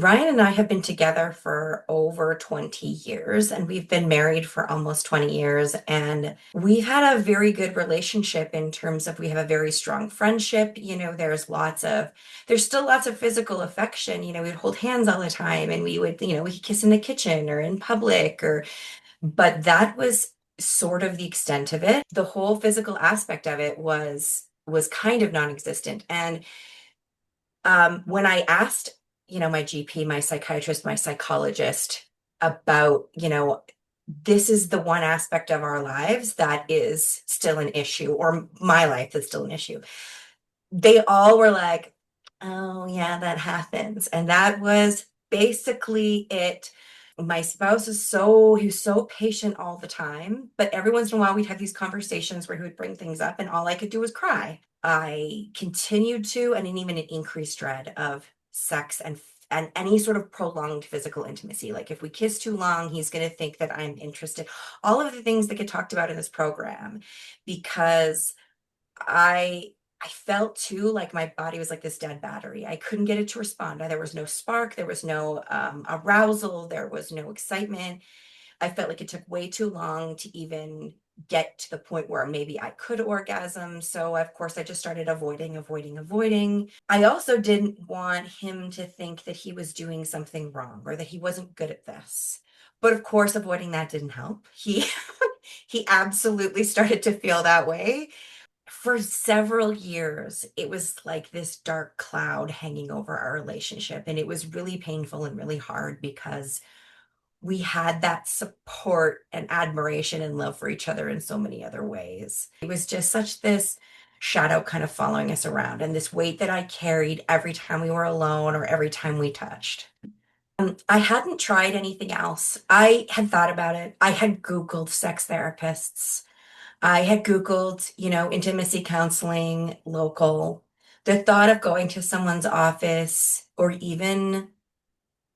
Ryan and I have been together for over 20 years, and we've been married for almost 20 years. And we've had a very good relationship in terms of we have a very strong friendship. There's still lots of physical affection. We'd hold hands all the time and we could kiss in the kitchen or in public but that was sort of the extent of it. The whole physical aspect of it was kind of non-existent. And when I asked, my GP, my psychiatrist, my psychologist about, this is the one aspect of our lives that is still an issue, or my life that's still an issue. They all were like, oh, yeah, that happens. And that was basically it. My spouse he was so patient all the time, but every once in a while we'd have these conversations where he would bring things up, and all I could do was cry. I continued to, and even an increased dread of sex and any sort of prolonged physical intimacy. Like if we kiss too long, he's going to think that I'm interested. All of the things that get talked about in this program, because I felt too like my body was like this dead battery. I couldn't get it to respond. There was no spark, there was no arousal, there was no excitement. I felt like it took way too long to even get to the point where maybe I could orgasm. So, of course, I just started avoiding. I also didn't want him to think that he was doing something wrong or that he wasn't good at this. But of course, avoiding that didn't help. He absolutely started to feel that way. For several years, it was like this dark cloud hanging over our relationship. And it was really painful and really hard because we had that support and admiration and love for each other in so many other ways. It was just such this shadow kind of following us around and this weight that I carried every time we were alone or every time we touched. I hadn't tried anything else. I had thought about it. I had Googled sex therapists. I had Googled, intimacy counseling, local. The thought of going to someone's office or even,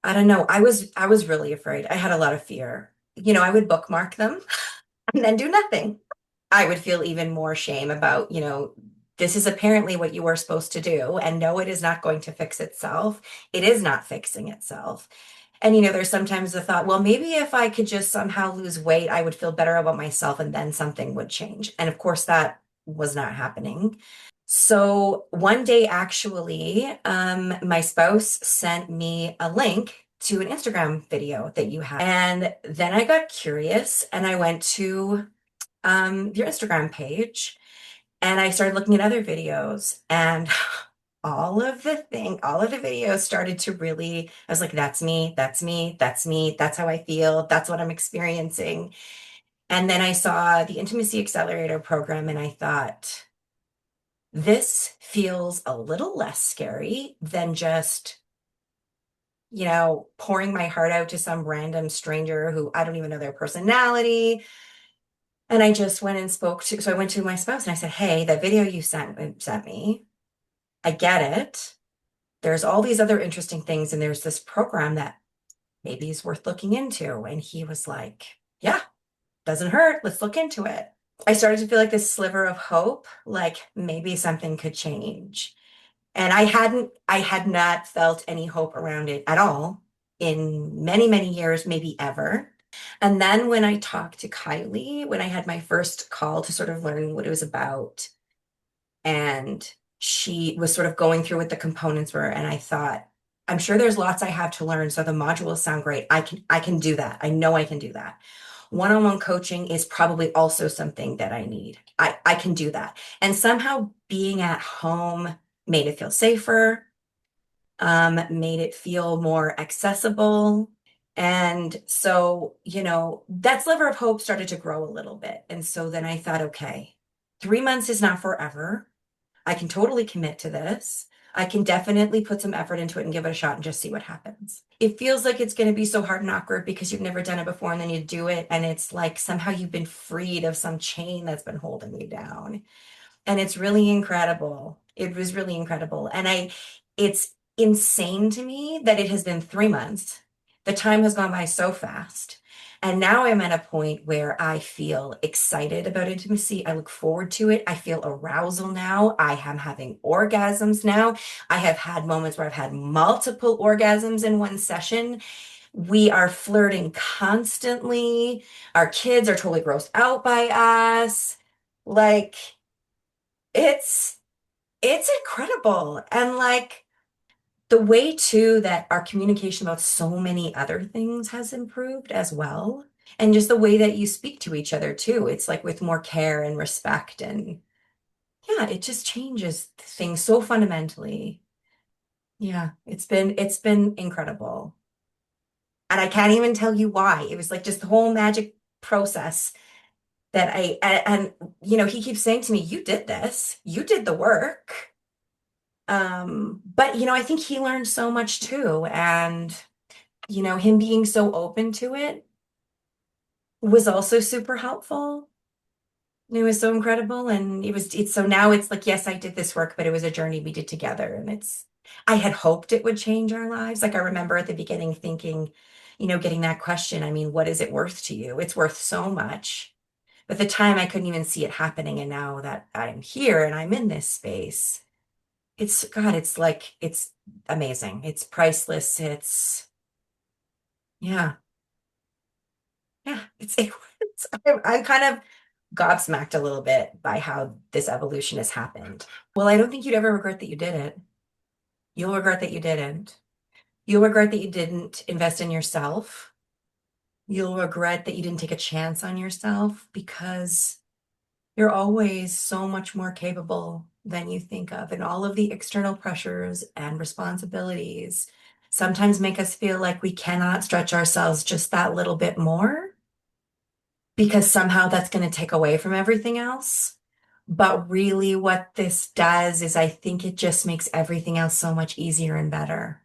I don't know, I was really afraid. I had a lot of fear. I would bookmark them and then do nothing. I would feel even more shame about, this is apparently what you are supposed to do. And no, it is not going to fix itself. It is not fixing itself. And, there's sometimes the thought, well, maybe if I could just somehow lose weight, I would feel better about myself and then something would change. And of course, that was not happening. So one day, actually, my spouse sent me a link to an Instagram video that you had. And then I got curious and I went to your Instagram page and I started looking at other videos and all of the videos started to really, I was like, that's me, that's me, that's me, that's how I feel, that's what I'm experiencing. And then I saw the Intimacy Accelerator program and I thought, this feels a little less scary than just, pouring my heart out to some random stranger who I don't even know their personality. And I just went and so I went to my spouse and I said, hey, that video you sent me, I get it. There's all these other interesting things, and there's this program that maybe is worth looking into. And he was like, yeah, doesn't hurt. Let's look into it. I started to feel like this sliver of hope, like maybe something could change. And I had not felt any hope around it at all in many, many years, maybe ever. And then when I talked to Kylie, when I had my first call to sort of learn what it was about, and she was sort of going through what the components were, and I thought, I'm sure there's lots I have to learn, so the modules sound great. I can do that. I know I can do that. One-on-one coaching is probably also something that I need. I can do that. And somehow being at home made it feel safer, made it feel more accessible. And so, that sliver of hope started to grow a little bit. And so then I thought, okay, 3 months is not forever. I can totally commit to this. I can definitely put some effort into it and give it a shot and just see what happens. It feels like it's going to be so hard and awkward because you've never done it before and then you do it and it's like somehow you've been freed of some chain that's been holding you down. And it's really incredible. It was really incredible. It's insane to me that it has been 3 months. The time has gone by so fast. And now I'm at a point where I feel excited about intimacy. I look forward to it. I feel arousal now. I am having orgasms now. I have had moments where I've had multiple orgasms in one session. We are flirting constantly. Our kids are totally grossed out by us. Like it's it's incredible. And like the way too that our communication about so many other things has improved as well. And just the way that you speak to each other too. It's like with more care and respect and yeah, it just changes things so fundamentally. Yeah, it's been incredible. And I can't even tell you why. It was like just the whole magic process that he keeps saying to me, "You did this. You did the work." But I think he learned so much too, and him being so open to it was also super helpful. It was so incredible, and it's so now it's like, yes, I did this work, but it was a journey we did together, and I had hoped it would change our lives. Like I remember at the beginning thinking, getting that question, I mean, what is it worth to you? It's worth so much. But at the time I couldn't even see it happening, and now that I'm here and I'm in this space, God, it's like it's amazing. It's priceless. Yeah, yeah. I'm kind of gobsmacked a little bit by how this evolution has happened. Well, I don't think you'd ever regret that you did it. You'll regret that you didn't. You'll regret that you didn't invest in yourself. You'll regret that you didn't take a chance on yourself because you're always so much more capable than you think of. And all of the external pressures and responsibilities sometimes make us feel like we cannot stretch ourselves just that little bit more because somehow that's going to take away from everything else. But really, what this does is I think it just makes everything else so much easier and better.